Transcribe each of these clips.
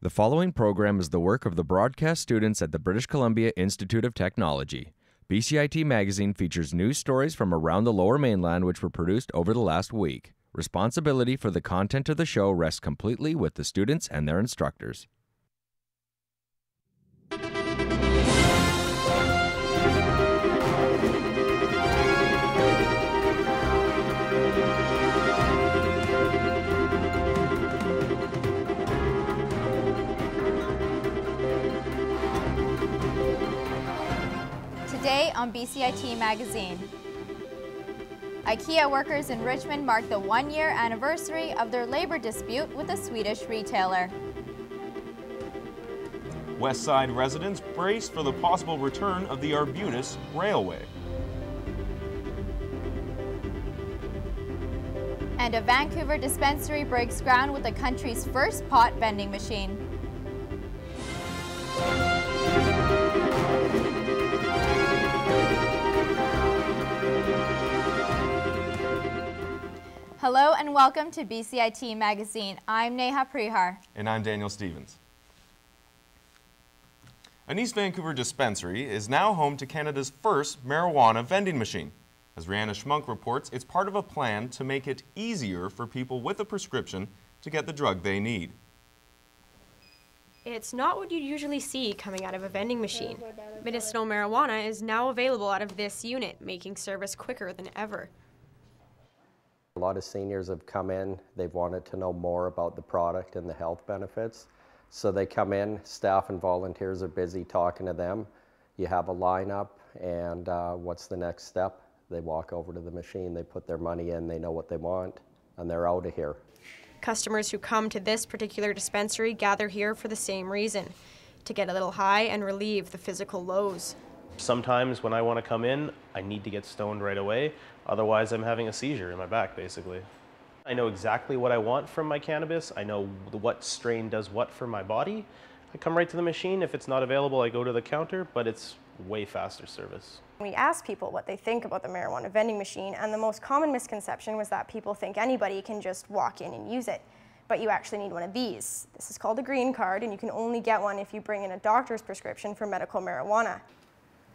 The following program is the work of the broadcast students at the British Columbia Institute of Technology. BCIT Magazine features news stories from around the Lower Mainland which were produced over the last week. Responsibility for the content of the show rests completely with the students and their instructors. Today on BCIT Magazine, IKEA workers in Richmond mark the one-year anniversary of their labor dispute with a Swedish retailer. West Side residents brace for the possible return of the Arbutus Railway. And a Vancouver dispensary breaks ground with the country's first pot vending machine. Hello and welcome to BCIT Magazine. I'm Neha Prihar. And I'm Daniel Stevens. An East Vancouver dispensary is now home to Canada's first marijuana vending machine. As Rihanna Schmunk reports, it's part of a plan to make it easier for people with a prescription to get the drug they need. It's not what you'd usually see coming out of a vending machine. Medicinal marijuana is now available out of this unit, making service quicker than ever. A lot of seniors have come in, they've wanted to know more about the product and the health benefits. So they come in, staff and volunteers are busy talking to them. You have a lineup, and what's the next step? They walk over to the machine, they put their money in, they know what they want, and they're out of here. Customers who come to this particular dispensary gather here for the same reason, to get a little high and relieve the physical lows. Sometimes when I want to come in, I need to get stoned right away. Otherwise, I'm having a seizure in my back, basically. I know exactly what I want from my cannabis. I know what strain does what for my body. I come right to the machine. If it's not available, I go to the counter, but it's way faster service. We asked people what they think about the marijuana vending machine, and the most common misconception was that people think anybody can just walk in and use it. But you actually need one of these. This is called a green card, and you can only get one if you bring in a doctor's prescription for medical marijuana.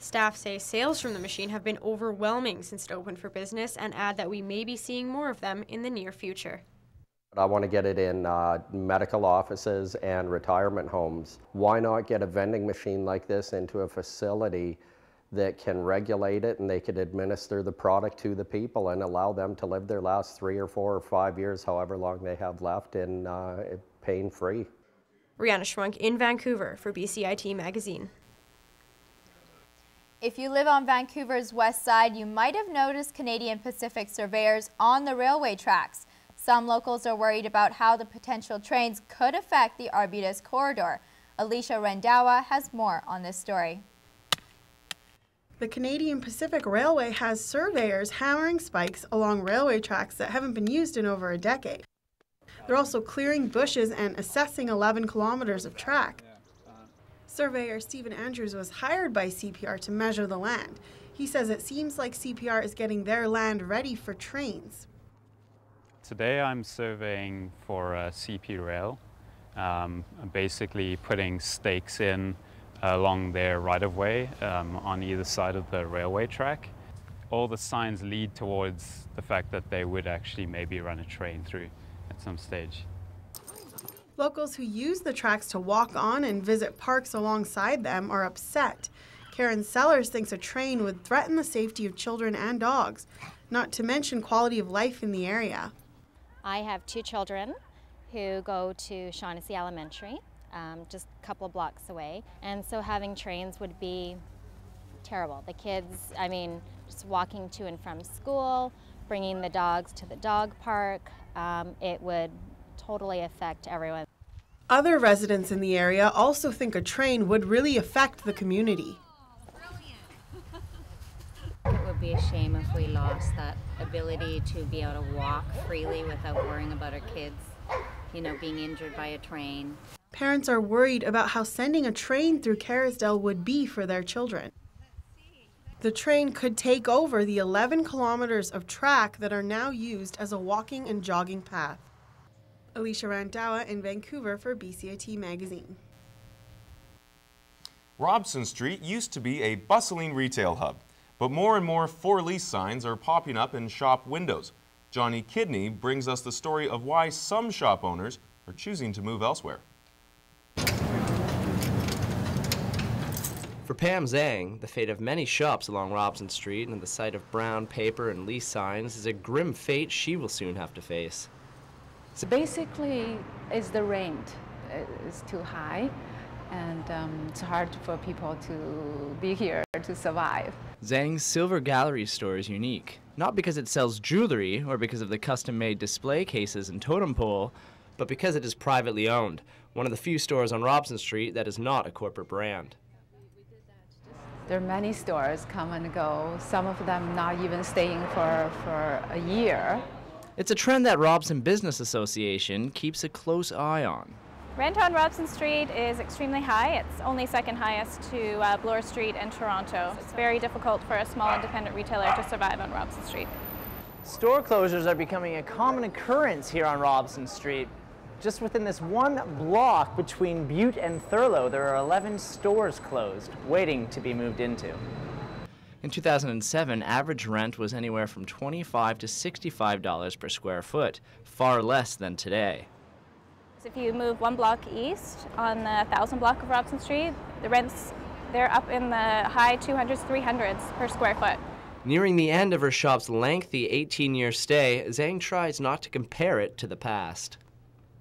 Staff say sales from the machine have been overwhelming since it opened for business and add that we may be seeing more of them in the near future. I want to get it in medical offices and retirement homes. Why not get a vending machine like this into a facility that can regulate it, and they could administer the product to the people and allow them to live their last 3 or 4 or 5 years, however long they have left, in pain-free. Rihanna Schmunk in Vancouver for BCIT Magazine. If you live on Vancouver's west side, you might have noticed Canadian Pacific surveyors on the railway tracks. Some locals are worried about how the potential trains could affect the Arbutus corridor. Alisha Randhawa has more on this story. The Canadian Pacific Railway has surveyors hammering spikes along railway tracks that haven't been used in over a decade. They're also clearing bushes and assessing 11 kilometers of track. Surveyor Stephen Andrews was hired by CPR to measure the land. He says it seems like CPR is getting their land ready for trains. Today I'm surveying for CP Rail, basically putting stakes in along their right-of-way on either side of the railway track. All the signs lead towards the fact that they would actually maybe run a train through at some stage. Locals who use the tracks to walk on and visit parks alongside them are upset. Karen Sellers thinks a train would threaten the safety of children and dogs, not to mention quality of life in the area. I have 2 children who go to Shaughnessy Elementary, just a couple of blocks away, and so having trains would be terrible. The kids, just walking to and from school, bringing the dogs to the dog park, it would totally affect everyone. Other residents in the area also think a train would really affect the community. It would be a shame if we lost that ability to be able to walk freely without worrying about our kids, being injured by a train. Parents are worried about how sending a train through Kerrisdale would be for their children. The train could take over the 11 kilometers of track that are now used as a walking and jogging path. Alisha Randhawa in Vancouver for BCIT Magazine. Robson Street used to be a bustling retail hub, but more and more for-lease signs are popping up in shop windows. Jonny Kidney brings us the story of why some shop owners are choosing to move elsewhere. For Pam Zhang, the fate of many shops along Robson Street and the sight of brown paper and lease signs is a grim fate she will soon have to face. So basically, it's the rent is too high, and it's hard for people to be here to survive. Zhang's Silver Gallery store is unique, not because it sells jewelry or because of the custom-made display cases and totem pole, but because it is privately owned, one of the few stores on Robson Street that is not a corporate brand. There are many stores come and go, some of them not even staying for a year. It's a trend that Robson Business Association keeps a close eye on. Rent on Robson Street is extremely high. It's only second highest to Bloor Street and Toronto. It's very difficult for a small independent retailer to survive on Robson Street. Store closures are becoming a common occurrence here on Robson Street. Just within this one block between Butte and Thurlow, there are 11 stores closed, waiting to be moved into. In 2007, average rent was anywhere from $25 to $65 per square foot, far less than today. If you move one block east on the 1000 block of Robson Street, the rents, they're up in the high 200s, 300s per square foot. Nearing the end of her shop's lengthy 18-year stay, Zhang tries not to compare it to the past.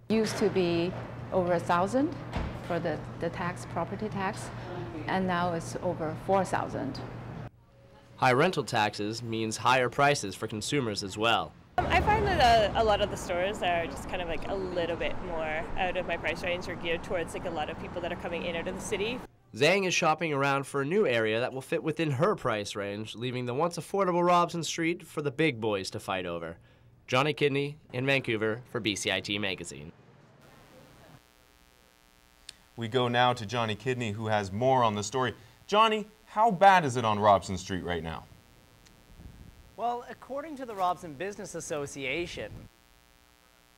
Used to be over 1,000 for the property tax, and now it's over 4,000. High rental taxes means higher prices for consumers as well. I find that a lot of the stores are just kind of like a little bit more out of my price range or geared towards like a lot of people that are coming in out of the city. Zhang is shopping around for a new area that will fit within her price range, leaving the once affordable Robson Street for the big boys to fight over. Jonny Kidney in Vancouver for BCIT Magazine. We go now to Jonny Kidney, who has more on the story. Jonny, how bad is it on Robson Street right now? Well, according to the Robson Business Association,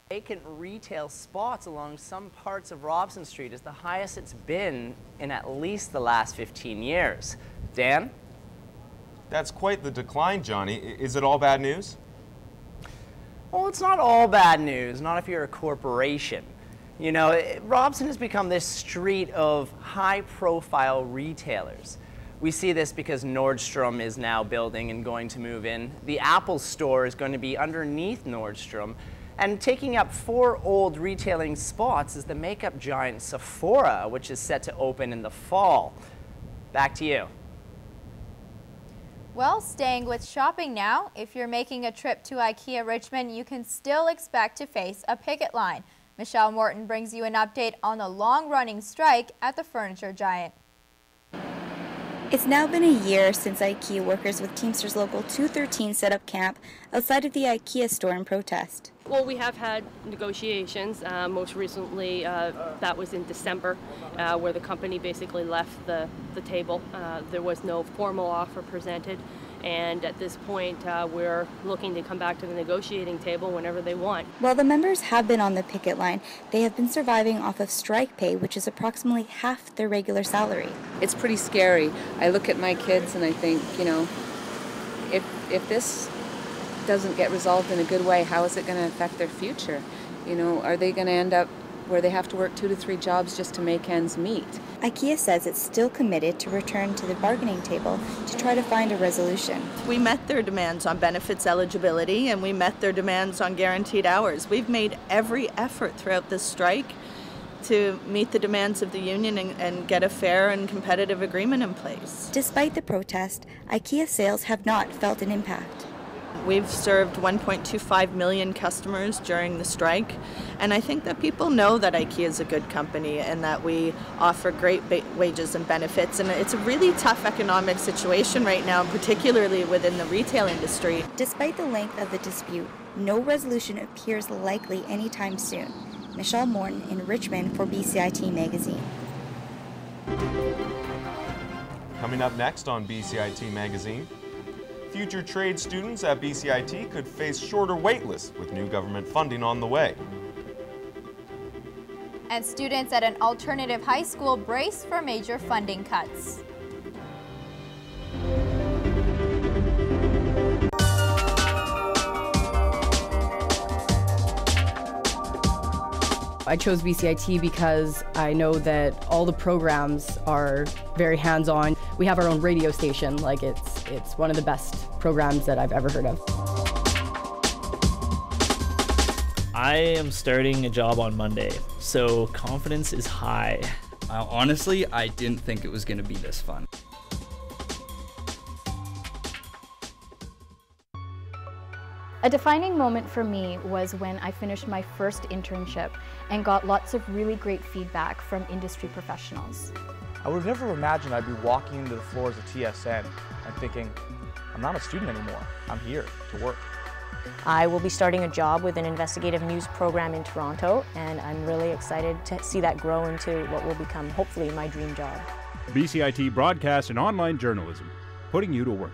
vacant retail spots along some parts of Robson Street is the highest it's been in at least the last 15 years. Dan? That's quite the decline, Jonny. Is it all bad news? Well, it's not all bad news, not if you're a corporation. You know, Robson has become this street of high-profile retailers. We see this because Nordstrom is now building and going to move in. The Apple store is going to be underneath Nordstrom. And taking up 4 old retailing spots is the makeup giant Sephora, which is set to open in the fall. Back to you. Well, staying with shopping now, if you're making a trip to IKEA Richmond, you can still expect to face a picket line. Michelle Morton brings you an update on the long-running strike at the furniture giant. It's now been a year since IKEA workers with Teamsters Local 213 set up camp outside of the IKEA store in protest. Well, we have had negotiations. Most recently, that was in December, where the company basically left the table. There was no formal offer presented, and at this point, we're looking to come back to the negotiating table whenever they want. While the members have been on the picket line, they have been surviving off of strike pay, which is approximately half their regular salary. It's pretty scary. I look at my kids and I think, you know, if this doesn't get resolved in a good way, how is it going to affect their future? You know, are they going to end up where they have to work 2 to 3 jobs just to make ends meet? IKEA says it's still committed to return to the bargaining table to try to find a resolution. We met their demands on benefits eligibility and we met their demands on guaranteed hours. We've made every effort throughout this strike to meet the demands of the union and get a fair and competitive agreement in place. Despite the protest, IKEA sales have not felt an impact. We've served 1.25 million customers during the strike, and I think that people know that IKEA is a good company and that we offer great wages and benefits, and it's a really tough economic situation right now, particularly within the retail industry. Despite the length of the dispute, no resolution appears likely anytime soon. Michelle Morton in Richmond for BCIT Magazine. Coming up next on BCIT Magazine, future trade students at BCIT could face shorter wait lists with new government funding on the way. And students at an alternative high school brace for major funding cuts. I chose BCIT because I know that all the programs are very hands-on. We have our own radio station, like it's one of the best programs that I've ever heard of. I am starting a job on Monday, so confidence is high. Honestly, I didn't think it was going to be this fun. A defining moment for me was when I finished my first internship and got lots of really great feedback from industry professionals. I would have never imagined I'd be walking into the floors of TSN and thinking, I'm not a student anymore, I'm here to work. I will be starting a job with an investigative news program in Toronto, and I'm really excited to see that grow into what will become, hopefully, my dream job. BCIT Broadcast and Online Journalism, putting you to work.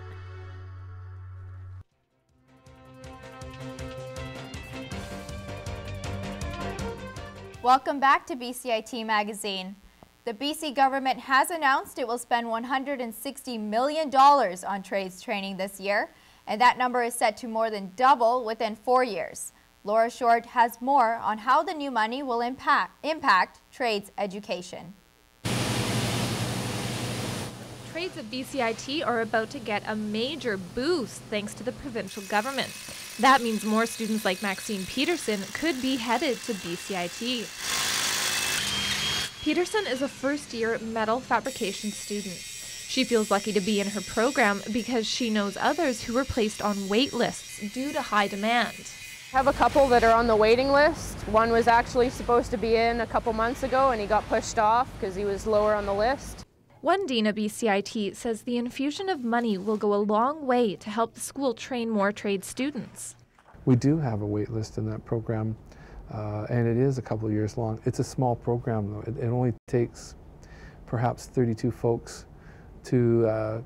Welcome back to BCIT Magazine. The BC government has announced it will spend $160 million on trades training this year, and that number is set to more than double within 4 years. Laura Short has more on how the new money will impact trades education. Trades at BCIT are about to get a major boost thanks to the provincial government. That means more students like Maxine Peterson could be headed to BCIT. Peterson is a first-year metal fabrication student. She feels lucky to be in her program because she knows others who were placed on wait lists due to high demand. I have a couple that are on the waiting list. One was actually supposed to be in a couple months ago and he got pushed off because he was lower on the list. One dean of BCIT says the infusion of money will go a long way to help the school train more trade students. We do have a wait list in that program, and it is a couple of years long. It's a small program, though. It only takes perhaps 32 folks to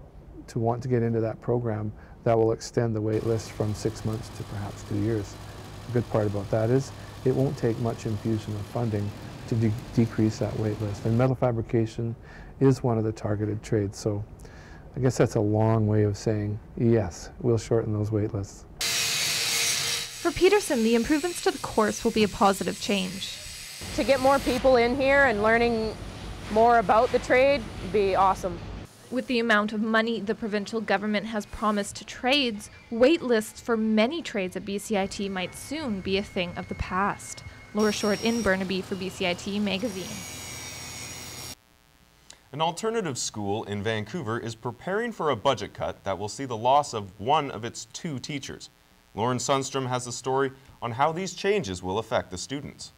want to get into that program. That will extend the wait list from 6 months to perhaps 2 years. The good part about that is it won't take much infusion of funding to decrease that wait list. And metal fabrication is one of the targeted trades, so I guess that's a long way of saying, yes, we'll shorten those wait lists. For Peterson, the improvements to the course will be a positive change. To get more people in here and learning more about the trade would be awesome. With the amount of money the provincial government has promised to trades, wait lists for many trades at BCIT might soon be a thing of the past. Laura Short in Burnaby for BCIT Magazine. An alternative school in Vancouver is preparing for a budget cut that will see the loss of one of its 2 teachers. Lauren Sundstrom has a story on how these changes will affect the students.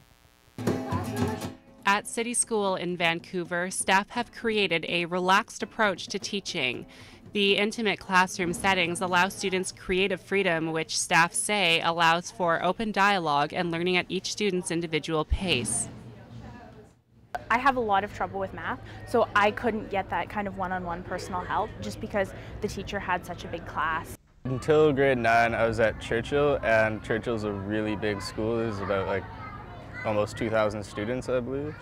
At City School in Vancouver, staff have created a relaxed approach to teaching. The intimate classroom settings allow students creative freedom, which staff say allows for open dialogue and learning at each student's individual pace. I have a lot of trouble with math, so I couldn't get that kind of one-on-one personal help just because the teacher had such a big class. Until grade 9, I was at Churchill, and Churchill's a really big school. There's about like almost 2,000 students, I believe.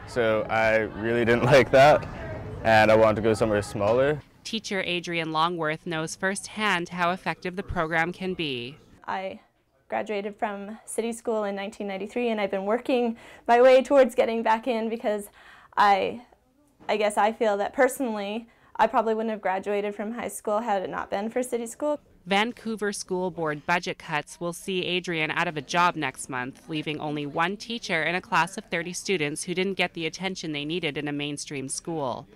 So I really didn't like that, and I wanted to go somewhere smaller. Teacher Adrian Longworth knows firsthand how effective the program can be. I graduated from City School in 1993, and I've been working my way towards getting back in because I guess I feel that personally I probably wouldn't have graduated from high school had it not been for City School. Vancouver School Board budget cuts will see Adrian out of a job next month, leaving only 1 teacher in a class of 30 students who didn't get the attention they needed in a mainstream school.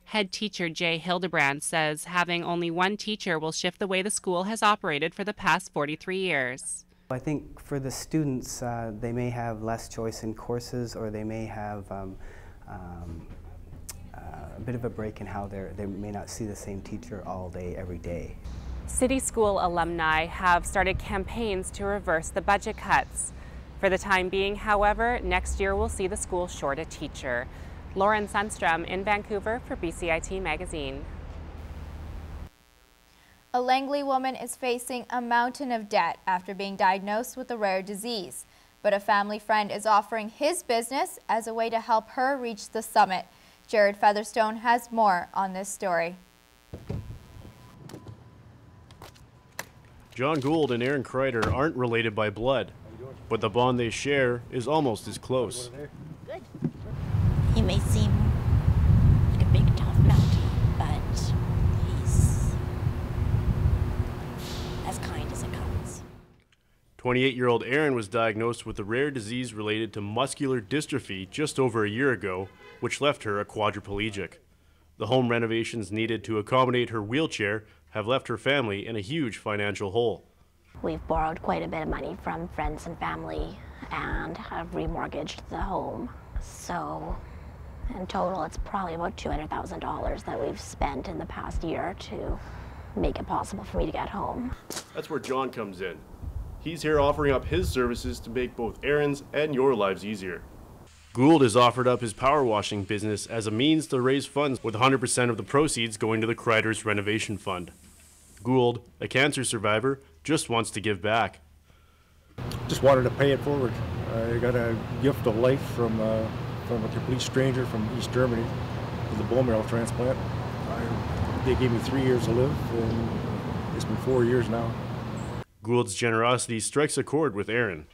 Head teacher Jay Hildebrand says having only 1 teacher will shift the way the school has operated for the past 43 years. I think for the students, they may have less choice in courses, or they may have a bit of a break in how they may not see the same teacher all day, every day. City School alumni have started campaigns to reverse the budget cuts. For the time being, however, next year will see the school short a teacher. Lauren Sundstrom in Vancouver for BCIT Magazine. A Langley woman is facing a mountain of debt after being diagnosed with a rare disease. but a family friend is offering his business as a way to help her reach the summit. Jared Featherstone has more on this story. John Gould and Aaron Kreider aren't related by blood, but the bond they share is almost as close. Good. He may seem like a big tough nut, but he's as kind as it comes. 28-year-old Aaron was diagnosed with a rare disease related to muscular dystrophy just over a year ago, which left her a quadriplegic. The home renovations needed to accommodate her wheelchair have left her family in a huge financial hole. We've borrowed quite a bit of money from friends and family and have remortgaged the home. So in total, it's probably about $200,000 that we've spent in the past year to make it possible for me to get home. That's where John comes in. He's here offering up his services to make both Aaron's and your lives easier. Gould has offered up his power washing business as a means to raise funds, with 100% of the proceeds going to the Kreiders Renovation Fund. Gould, a cancer survivor, just wants to give back. Just wanted to pay it forward. I got a gift of life from a complete stranger from East Germany with a bone marrow transplant. They gave me 3 years to live, and it's been 4 years now. Gould's generosity strikes a chord with Aaron.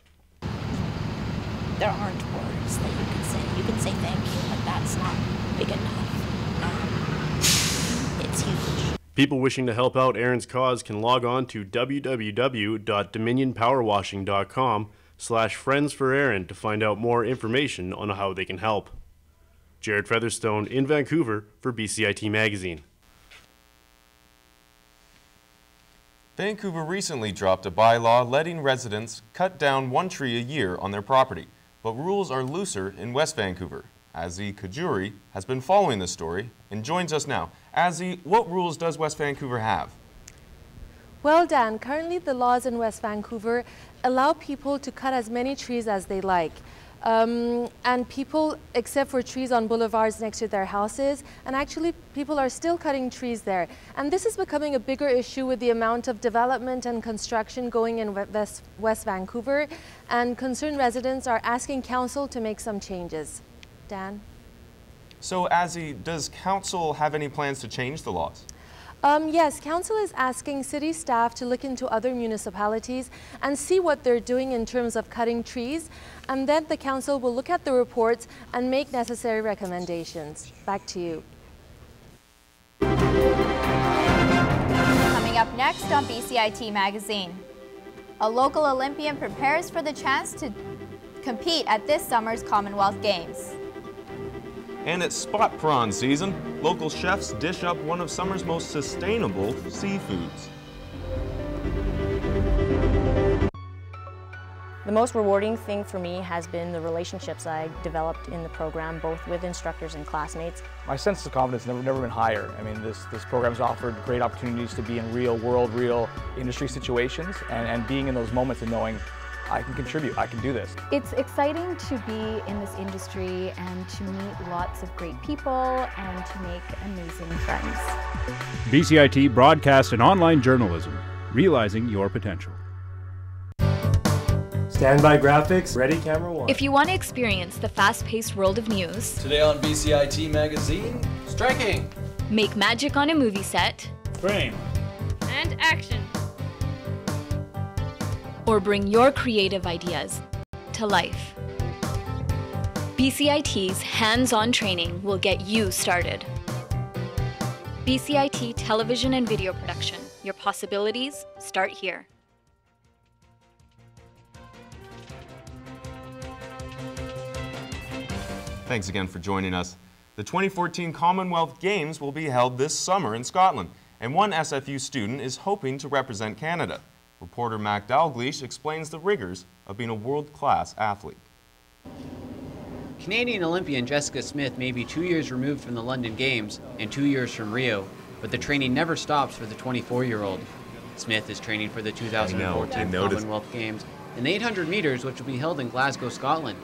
There aren't words that you can say. You can say thank you, but that's not big enough. It's huge. People wishing to help out Aaron's cause can log on to www.dominionpowerwashing.com/friendsforaaron to find out more information on how they can help. Jared Featherstone in Vancouver for BCIT Magazine. Vancouver recently dropped a bylaw letting residents cut down 1 tree a year on their property, but rules are looser in West Vancouver. Kojouri has been following this story and joins us now. What rules does West Vancouver have? Well, Dan, currently the laws in West Vancouver allow people to cut as many trees as they like. And people, except for trees on boulevards next to their houses, and actually people are still cutting trees there. And this is becoming a bigger issue with the amount of development and construction going in West Vancouver, and concerned residents are asking council to make some changes. Dan? So, does council have any plans to change the laws? Yes, council is asking city staff to look into other municipalities and see what they're doing in terms of cutting trees, and then the council will look at the reports and make necessary recommendations. Back to you. Coming up next on BCIT Magazine, a local Olympian prepares for the chance to compete at this summer's Commonwealth Games. And it's spot prawn season. Local chefs dish up one of summer's most sustainable seafoods. The most rewarding thing for me has been the relationships I developed in the program, both with instructors and classmates. My sense of confidence has never been higher. I mean, this program's offered great opportunities to be in real world, real industry situations, and being in those moments and knowing I can contribute, I can do this. It's exciting to be in this industry and to meet lots of great people and to make amazing friends. BCIT Broadcast and Online Journalism, realizing your potential. Standby graphics, ready, camera one. If you want to experience the fast-paced world of news, today on BCIT Magazine, striking, make magic on a movie set, frame, and action, or bring your creative ideas to life, BCIT's hands-on training will get you started. BCIT Television and Video Production. Your possibilities start here. Thanks again for joining us. The 2014 Commonwealth Games will be held this summer in Scotland, and one SFU student is hoping to represent Canada. Reporter Mac Dalgleish explains the rigors of being a world-class athlete. Canadian Olympian Jessica Smith may be 2 years removed from the London Games and 2 years from Rio, but the training never stops for the 24-year-old. Smith is training for the 2014 Commonwealth Games in the 800 meters, which will be held in Glasgow, Scotland.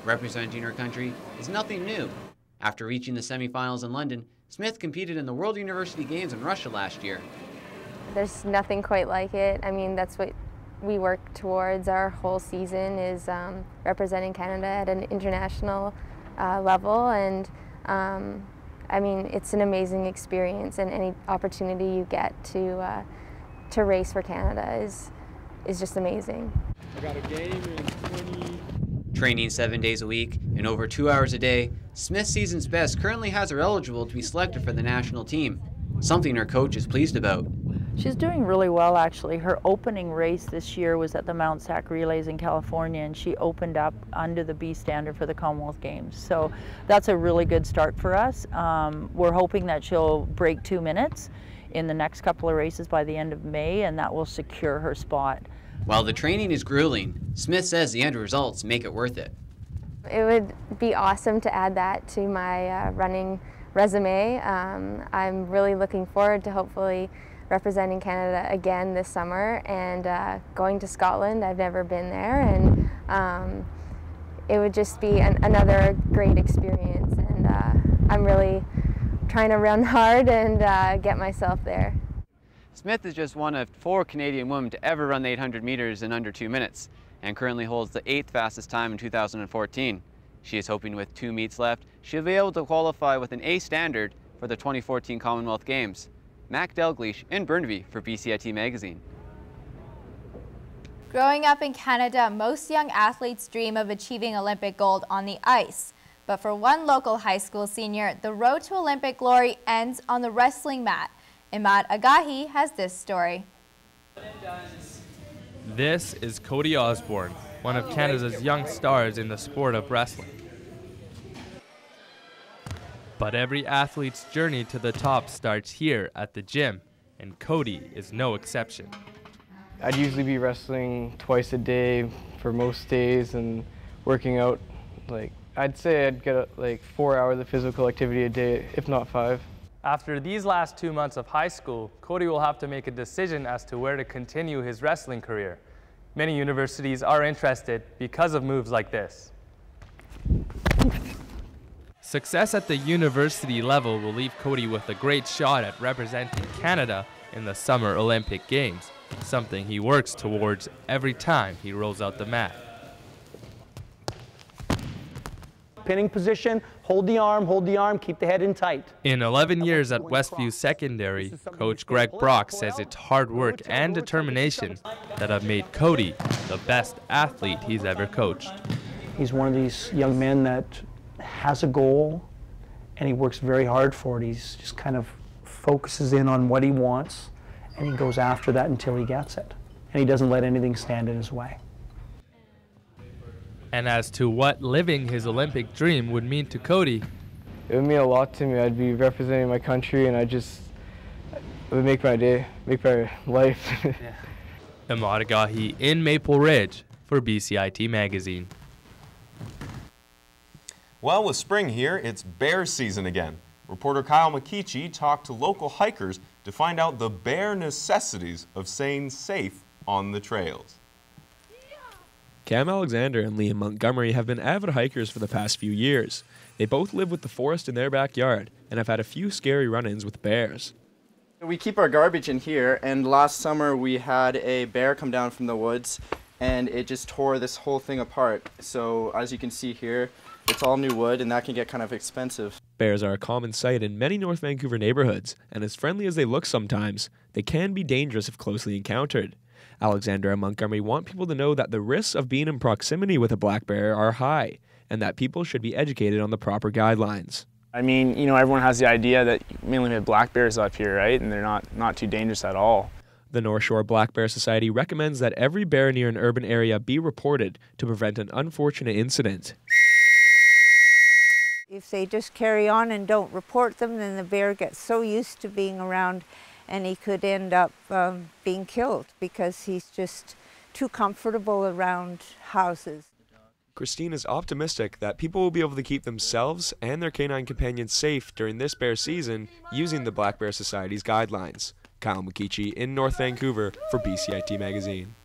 Representing her country is nothing new. After reaching the semifinals in London, Smith competed in the World University Games in Russia last year. There's nothing quite like it. I mean, that's what we work towards our whole season is representing Canada at an international level, and I mean, it's an amazing experience, and any opportunity you get to race for Canada is just amazing. I got a game in 20. Training 7 days a week and over 2 hours a day, Smith's season's best currently has her eligible to be selected for the national team, something her coach is pleased about. She's doing really well, actually. Her opening race this year was at the Mount Sac Relays in California, and she opened up under the B standard for the Commonwealth Games. So that's a really good start for us. We're hoping that she'll break 2 minutes in the next couple of races by the end of May, and that will secure her spot. While the training is grueling, Smith says the end results make it worth it. It would be awesome to add that to my running resume. I'm really looking forward to hopefully representing Canada again this summer and going to Scotland. I've never been there, and it would just be another great experience, and I'm really trying to run hard and get myself there. Smith is just one of 4 Canadian women to ever run the 800 meters in under 2 minutes and currently holds the 8th fastest time in 2014. She is hoping with 2 meets left, she'll be able to qualify with an A standard for the 2014 Commonwealth Games. Mac Dalgleish in Burnaby for BCIT Magazine. Growing up in Canada, most young athletes dream of achieving Olympic gold on the ice. But for one local high school senior, the road to Olympic glory ends on the wrestling mat. Imad Agahi has this story. This is Cody Osborne, one of Canada's young stars in the sport of wrestling. But every athlete's journey to the top starts here at the gym, and Cody is no exception. I'd usually be wrestling twice a day for most days and working out. I'd say I'd get 4 hours of physical activity a day, if not 5. After these last 2 months of high school, Cody will have to make a decision as to where to continue his wrestling career. Many universities are interested because of moves like this. Success at the university level will leave Cody with a great shot at representing Canada in the Summer Olympic Games, something he works towards every time he rolls out the mat. Pinning position, hold the arm, keep the head in tight. In 11 years at Westview Secondary, Coach Greg Brock says it's hard work and determination that have made Cody the best athlete he's ever coached. He's one of these young men that has a goal and he works very hard for it. He's just kind of focuses in on what he wants and he goes after that until he gets it. And he doesn't let anything stand in his way. And as to what living his Olympic dream would mean to Cody, it would mean a lot to me. I'd be representing my country and it would make my day, make my life. Imad Agahi in Maple Ridge for BCIT Magazine. Well, with spring here, it's bear season again. Reporter Kyle McKeechee talked to local hikers to find out the bare necessities of staying safe on the trails. Cam Alexander and Liam Montgomery have been avid hikers for the past few years. They both live with the forest in their backyard and have had a few scary run-ins with bears. We keep our garbage in here, and last summer we had a bear come down from the woods and it just tore this whole thing apart. So as you can see here, it's all new wood and that can get kind of expensive. Bears are a common sight in many North Vancouver neighborhoods, and as friendly as they look sometimes, they can be dangerous if closely encountered. Alexander and Montgomery want people to know that the risks of being in proximity with a black bear are high, and that people should be educated on the proper guidelines. I mean, you know, everyone has the idea that mainly we have black bears up here, right? And they're not too dangerous at all. The North Shore Black Bear Society recommends that every bear near an urban area be reported to prevent an unfortunate incident. If they just carry on and don't report them, then the bear gets so used to being around and he could end up being killed because he's just too comfortable around houses. Christine is optimistic that people will be able to keep themselves and their canine companions safe during this bear season using the Black Bear Society's guidelines. Kyle McKeechee in North Vancouver for BCIT Magazine.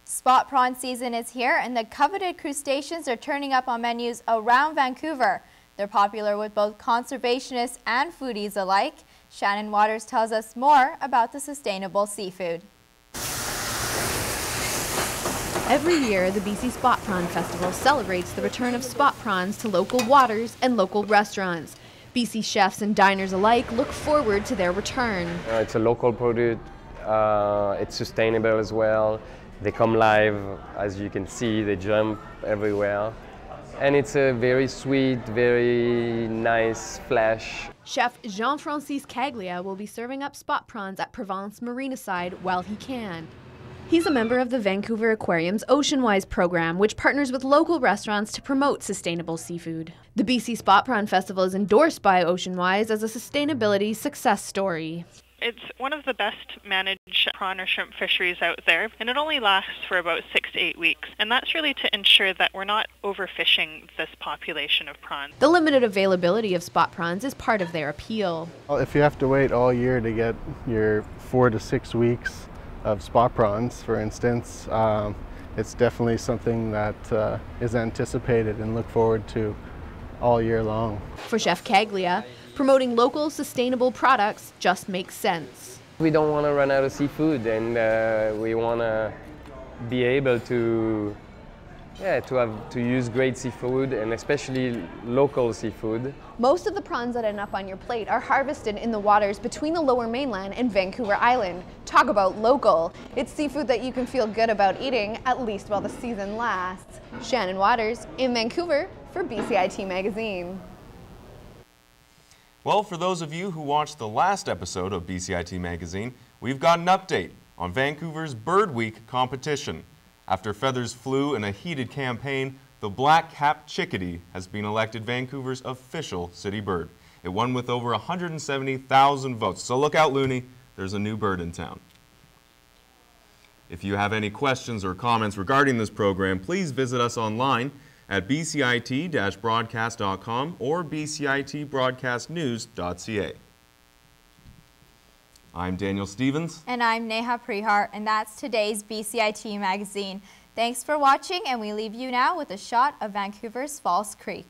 Spot prawn season is here and the coveted crustaceans are turning up on menus around Vancouver. They're popular with both conservationists and foodies alike. Shannon Waters tells us more about the sustainable seafood. Every year, the BC Spot Prawn Festival celebrates the return of spot prawns to local waters and local restaurants. BC chefs and diners alike look forward to their return. It's a local product, it's sustainable as well. They come live, as you can see, they jump everywhere. And it's a very sweet, very nice flesh. Chef Jean-Francis Caglia will be serving up spot prawns at Provence Marina side while he can. He's a member of the Vancouver Aquarium's Oceanwise program, which partners with local restaurants to promote sustainable seafood. The BC Spot Prawn Festival is endorsed by Oceanwise as a sustainability success story. It's one of the best managed prawn or shrimp fisheries out there, and it only lasts for about 6 to 8 weeks. And that's really to ensure that we're not overfishing this population of prawns. The limited availability of spot prawns is part of their appeal. If you have to wait all year to get your 4 to 6 weeks of spot prawns, for instance, it's definitely something that is anticipated and look forward to all year long. For Chef Caglia, promoting local, sustainable products just makes sense. We don't want to run out of seafood, and we want to be able to use great seafood, and especially local seafood. Most of the prawns that end up on your plate are harvested in the waters between the Lower Mainland and Vancouver Island. Talk about local. It's seafood that you can feel good about eating, at least while the season lasts. Shannon Waters in Vancouver for BCIT Magazine. Well, for those of you who watched the last episode of BCIT Magazine, we've got an update on Vancouver's Bird Week competition. After feathers flew in a heated campaign, the black-capped chickadee has been elected Vancouver's official city bird. It won with over 170,000 votes. So look out, Looney, there's a new bird in town. If you have any questions or comments regarding this program, please visit us online at bcit-broadcast.com or bcitbroadcastnews.ca. I'm Daniel Stevens. And I'm Neha Prihar, and that's today's BCIT Magazine. Thanks for watching, and we leave you now with a shot of Vancouver's False Creek.